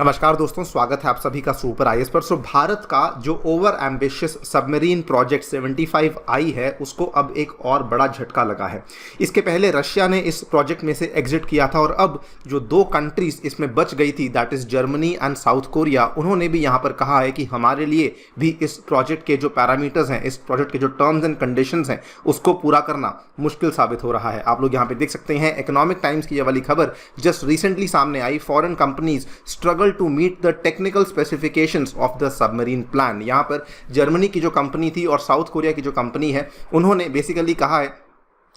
नमस्कार दोस्तों, स्वागत है आप सभी का सुपर आईएएस पर। सो भारत का जो ओवर एम्बिशियस सबमरीन प्रोजेक्ट 75 आई है उसको अब एक और बड़ा झटका लगा है। इसके पहले रशिया ने इस प्रोजेक्ट में से एग्जिट किया था और अब जो दो कंट्रीज इसमें बच गई थी, that is Germany and south Korea, उन्होंने भी यहाँ पर कहा है कि हमारे लिए भी इस प्रोजेक्ट के जो पैरामीटर्स हैं, इस प्रोजेक्ट के जो टर्म्स एंड कंडीशंस हैं, उसको पूरा करना मुश्किल साबित हो रहा है। आप लोग यहाँ पे देख सकते हैं इकोनॉमिक टाइम्स की ये वाली खबर जस्ट रिसेंटली सामने आई। Foreign companies struggle to meet the technical specifications of the submarine plan. यहां पर जर्मनी की जो कंपनी थी और साउथ कोरिया की जो कंपनी है, उन्होंने बेसिकली कहा है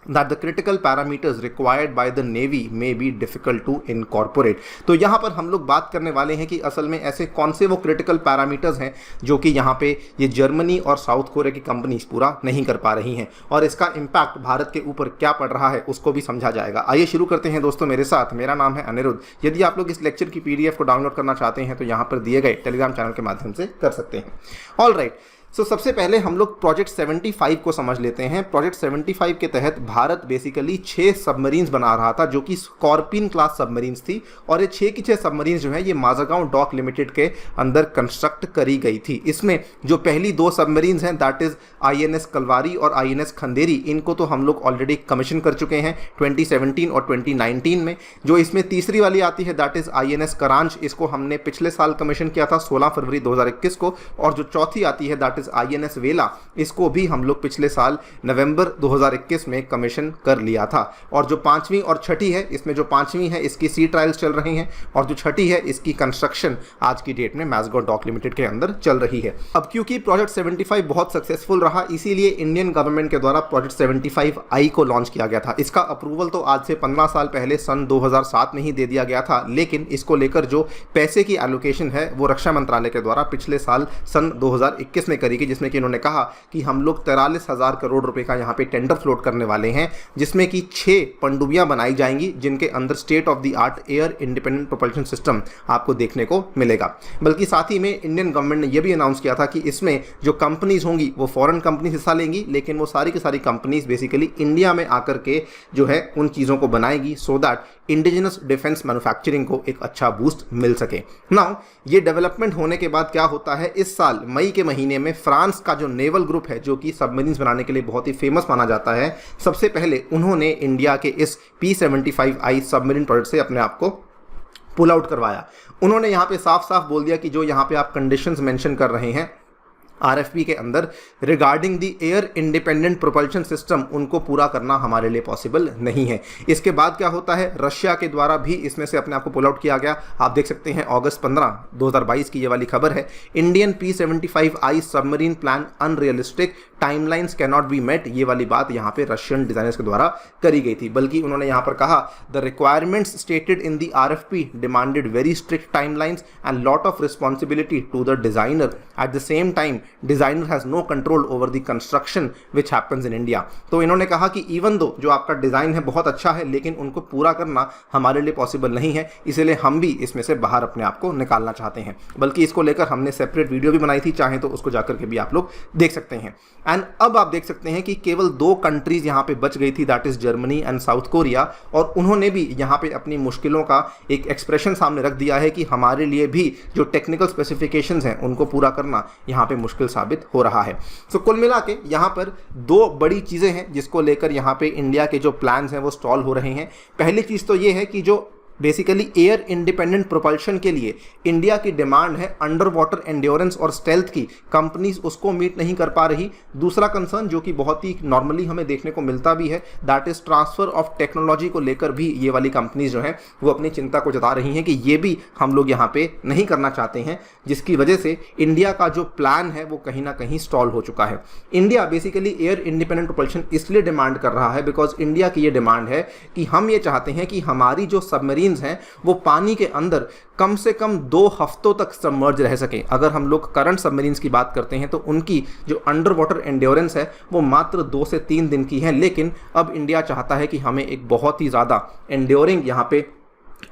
that the critical parameters required by the Navy may be difficult to incorporate। तो यहाँ पर हम लोग बात करने वाले हैं कि असल में ऐसे कौन से वो क्रिटिकल पैरामीटर्स हैं जो कि यहाँ पे ये जर्मनी और साउथ कोरिया की कंपनीज पूरा नहीं कर पा रही हैं और इसका इम्पैक्ट भारत के ऊपर क्या पड़ रहा है उसको भी समझा जाएगा। आइए शुरू करते हैं दोस्तों मेरे साथ। मेरा नाम है अनिरुद्ध। यदि आप लोग इस लेक्चर की PDF को डाउनलोड करना चाहते हैं तो यहाँ पर दिए गए टेलीग्राम चैनल के माध्यम से कर सकते हैं। ऑल राइट, सो सबसे पहले हम लोग प्रोजेक्ट 75 को समझ लेते हैं। प्रोजेक्ट 75 के तहत भारत बेसिकली 6 सबमरीन्स बना रहा था जो कि स्कॉर्पियन क्लास सबमरीन्स थी और ये 6 की 6 सबमरीन्स जो है ये माज़ागांव डॉक लिमिटेड के अंदर कंस्ट्रक्ट करी गई थी। इसमें जो पहली 2 सबमरीन्स हैं दैट इज INS कलवारी और INS खंदेरी, इनको तो हम लोग ऑलरेडी कमीशन कर चुके हैं 2017 और 2019 में। जो इसमें तीसरी वाली आती है दैट इज INS करांच, इसको हमने पिछले साल कमीशन किया था 16 फरवरी 2021 को। और जो चौथी आती है दैट INS वेला, इसको भी हम लोग पिछले साल नवंबर 2021 में कमीशन कर लिया था। और जो 5वीं और 6ठी है, इसमें जो 5वीं है इसकी सी ट्रायल्स चल रही हैं और जो 6ठी है इसकी कंस्ट्रक्शन आज की डेट में मैज़गांव डॉक लिमिटेड के अंदर चल रही है। अब क्योंकि प्रोजेक्ट 75 बहुत सक्सेसफुल रहा, इसीलिए इंडियन गवर्नमेंट के द्वारा प्रोजेक्ट 75 आई को लॉन्च किया गया था। इसका अप्रूवल तो आज से 15 साल पहले सन 2007 में ही दे दिया गया था, लेकिन इसको लेकर जो पैसे की एलोकेशन है वो रक्षा मंत्रालय के द्वारा पिछले साल सन 2021 में करी, जिसमें कि इन्होंने कहा कि हम लोग 43,000 करोड़ रुपए का यहाँ पे टेंडर फ्लोट करने वाले हैं, जिसमें कि 6 पनडुब्बियां बनाई जाएंगी जिनके अंदर state of the art air independent propulsion system आपको देखने को मिलेगा। बल्कि साथ ही में इंडियन गवर्नमेंट ने यह भी अनाउंस किया था कि इसमें जो कंपनीज होंगी वो फॉरेन कंपनीज हिस्सा लेंगी, लेकिन वो सारी की सारी कंपनीज बेसिकली इंडिया में आकर के जो है उन चीज़ों को बनाएगी so that indigenous defence manufacturing को एक अच्छा बूस्ट मिल सके। नाउ ये डेवलपमेंट होने के बाद क्या होता है, इस साल मई के महीने में फ्रांस का जो नेवल ग्रुप है जो कि सबमरीन्स बनाने के लिए बहुत ही फेमस माना जाता है, सबसे पहले उन्होंने इंडिया के इस P75I सबमरीन प्रोजेक्ट से अपने आप को पुल आउट करवाया। उन्होंने यहाँ पे साफ साफ बोल दिया कि जो यहाँ पे आप कंडीशंस मेंशन कर रहे हैं RFP के अंदर regarding the air independent propulsion system, उनको पूरा करना हमारे लिए पॉसिबल नहीं है। इसके बाद क्या होता है, रशिया के द्वारा भी इसमें से अपने आप को पुल आउट किया गया। आप देख सकते हैं अगस्त 15, 2022 की ये वाली खबर है। Indian P75I submarine plan unrealistic, timelines cannot be met, ये वाली बात यहाँ पे रशियन डिजाइनर्स के द्वारा करी गई थी। बल्कि उन्होंने यहाँ पर कहा the requirements stated in the RFP demanded very strict timelines and lot of responsibility to the designer. At the same time designer has no control over the construction which happens in India. तो इन्होंने कहा कि even though जो आपका design है बहुत अच्छा है, लेकिन उनको पूरा करना हमारे लिए पॉसिबल नहीं है, इसीलिए हम भी इसमें से बाहर अपने आप को निकालना चाहते हैं। बल्कि इसको लेकर हमने सेपरेट वीडियो भी बनाई थी, चाहे तो उसको जाकर के भी आप लोग देख सकते हैं। एंड अब आप देख सकते हैं कि केवल 2 कंट्रीज यहाँ पे बच गई थी, that is Germany and south Korea, और उन्होंने भी यहाँ पे अपनी मुश्किलों का एक एक्सप्रेशन सामने रख दिया है कि हमारे लिए भी जो टेक्निकल स्पेसिफिकेशंस हैं उनको पूरा करना यहाँ पे मुश्किल साबित हो रहा है। सो कुल मिला के यहाँ पर 2 बड़ी चीजें हैं जिसको लेकर यहाँ पे इंडिया के जो प्लान्स हैं वो स्टॉल हो रहे हैं। पहली चीज तो ये है कि जो बेसिकली एयर इंडिपेंडेंट प्रोपल्शन के लिए इंडिया की डिमांड है अंडर वाटर एंड्योरेंस और स्टेल्थ की, कंपनीज उसको मीट नहीं कर पा रही। दूसरा कंसर्न जो कि बहुत ही नॉर्मली हमें देखने को मिलता भी है, that is transfer of technology को लेकर भी ये वाली कंपनीज जो हैं वो अपनी चिंता को जता रही हैं कि ये भी हम लोग यहाँ पे नहीं करना चाहते हैं, जिसकी वजह से इंडिया का जो प्लान है वो कहीं ना कहीं स्टॉल हो चुका है। India basically air independent propulsion इसलिए डिमांड कर रहा है बिकॉज इंडिया की ये डिमांड है कि हम ये चाहते हैं कि हमारी जो सबमरीन हैं वो पानी के अंदर कम से कम 2 हफ्तों तक सबमर्ज रह सके। अगर हम लोग करंट सबमरीन्स की बात करते हैं तो उनकी जो अंडर वाटर एंड्योरेंस है वो मात्र 2 से 3 दिन की है, लेकिन अब इंडिया चाहता है कि हमें एक बहुत ही ज़्यादा एंड्योरिंग यहाँ पे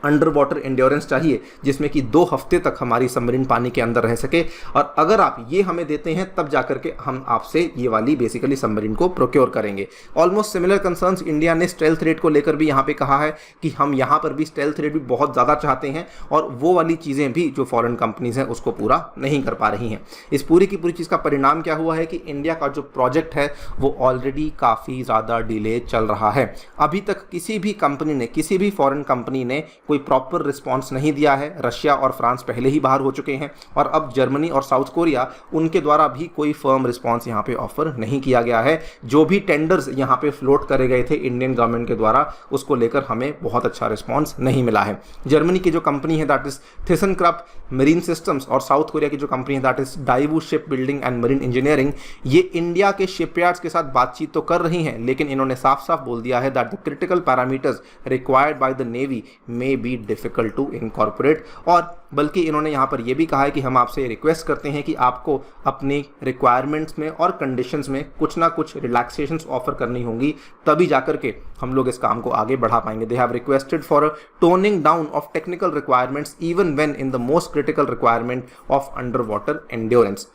अंडर वाटर एंड्योरेंस चाहिए जिसमें कि 2 हफ्ते तक हमारी सबमरीन पानी के अंदर रह सके, और अगर आप ये हमें देते हैं तब जाकर के हम आपसे ये वाली बेसिकली सबमरीन को प्रोक्योर करेंगे। ऑलमोस्ट सिमिलर कंसर्न्स इंडिया ने स्टेल्थ रेट को लेकर भी यहाँ पे कहा है कि हम यहाँ पर भी स्टेल्थ रेट भी बहुत ज़्यादा चाहते हैं, और वो वाली चीज़ें भी जो फॉरेन कंपनीज हैं उसको पूरा नहीं कर पा रही हैं। इस पूरी की पूरी चीज़ का परिणाम क्या हुआ है कि इंडिया का जो प्रोजेक्ट है वो ऑलरेडी काफ़ी ज़्यादा डिले चल रहा है। अभी तक किसी भी कंपनी ने, किसी भी फॉरेन कंपनी ने कोई प्रॉपर रिस्पांस नहीं दिया है। रशिया और फ्रांस पहले ही बाहर हो चुके हैं, और अब जर्मनी और साउथ कोरिया, उनके द्वारा भी कोई फर्म रिस्पांस यहाँ पे ऑफर नहीं किया गया है। जो भी टेंडर्स यहाँ पे फ्लोट करे गए थे इंडियन गवर्नमेंट के द्वारा, उसको लेकर हमें बहुत अच्छा रिस्पांस नहीं मिला है। जर्मनी की जो कंपनी है that is ThyssenKrupp marine systems, और साउथ कोरिया की जो कंपनी है that is Daewoo shipbuilding and marine engineering, ये इंडिया के शिपयार्ड्स के साथ बातचीत तो कर रही हैं, लेकिन इन्होंने साफ साफ बोल दिया है that the critical parameters required by the navy may be difficult to incorporate, और बल्कि इन्होंने यहाँ पर यह भी कहा है कि हम आपसे रिक्वेस्ट करते हैं कि आपको अपनी रिक्वायरमेंट्स में और कंडीशंस में कुछ ना कुछ रिलैक्सेशंस ऑफर करनी होंगी, तभी जाकर के हम लोग इस काम को आगे बढ़ा पाएंगे। They have requested for a toning down of technical requirements even when in the most critical requirement of under water endurance.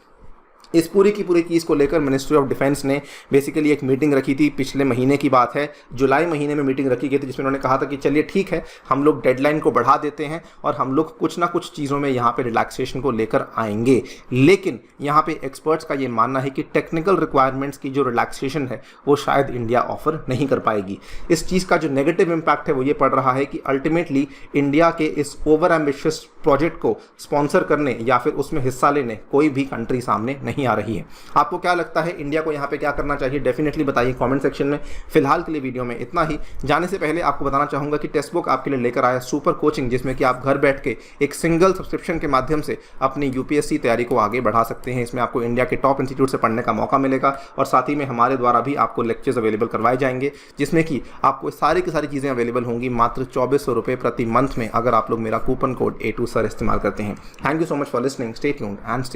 इस पूरी की पूरी चीज़ को लेकर मिनिस्ट्री ऑफ डिफेंस ने बेसिकली एक मीटिंग रखी थी, पिछले महीने की बात है, जुलाई महीने में मीटिंग रखी गई थी, जिसमें उन्होंने कहा था कि चलिए ठीक है, हम लोग डेडलाइन को बढ़ा देते हैं और हम लोग कुछ ना कुछ चीज़ों में यहाँ पे रिलैक्सेशन को लेकर आएंगे। लेकिन यहाँ पे एक्सपर्ट्स का ये मानना है कि टेक्निकल रिक्वायरमेंट्स की जो रिलैक्सेशन है वो शायद इंडिया ऑफर नहीं कर पाएगी। इस चीज़ का जो नेगेटिव इम्पैक्ट है वो ये पड़ रहा है कि अल्टीमेटली इंडिया के इस ओवर एम्बिशियस प्रोजेक्ट को स्पॉन्सर करने या फिर उसमें हिस्सा लेने कोई भी कंट्री सामने नहीं आ रही है। आपको क्या लगता है इंडिया को यहाँ पे क्या करना चाहिए? डेफिनेटली बताइए कमेंट सेक्शन में। फिलहाल के लिए वीडियो में इतना ही। जाने से पहले आपको बताना चाहूँगा कि टेक्स्ट बुक आपके लिए लेकर आया सुपर कोचिंग, जिसमें कि आप घर बैठ के एक सिंगल सब्सक्रिप्शन के माध्यम से अपनी यूपीएससी तैयारी को आगे बढ़ा सकते हैं। इसमें आपको इंडिया के टॉप इंस्टीट्यूट से पढ़ने का मौका मिलेगा, और साथ ही में हमारे द्वारा भी आपको लेक्चर्स अवेलेबल करवाए जाएंगे, जिसमें कि आपको सारी की सारी चीज़ें अवेलेबल होंगी मात्र 2400 रुपये प्रति मंथ में, अगर आप लोग मेरा कूपन कोड A2 सर इस्तेमाल करते हैं। Thank you so much for listening, stay tuned and stay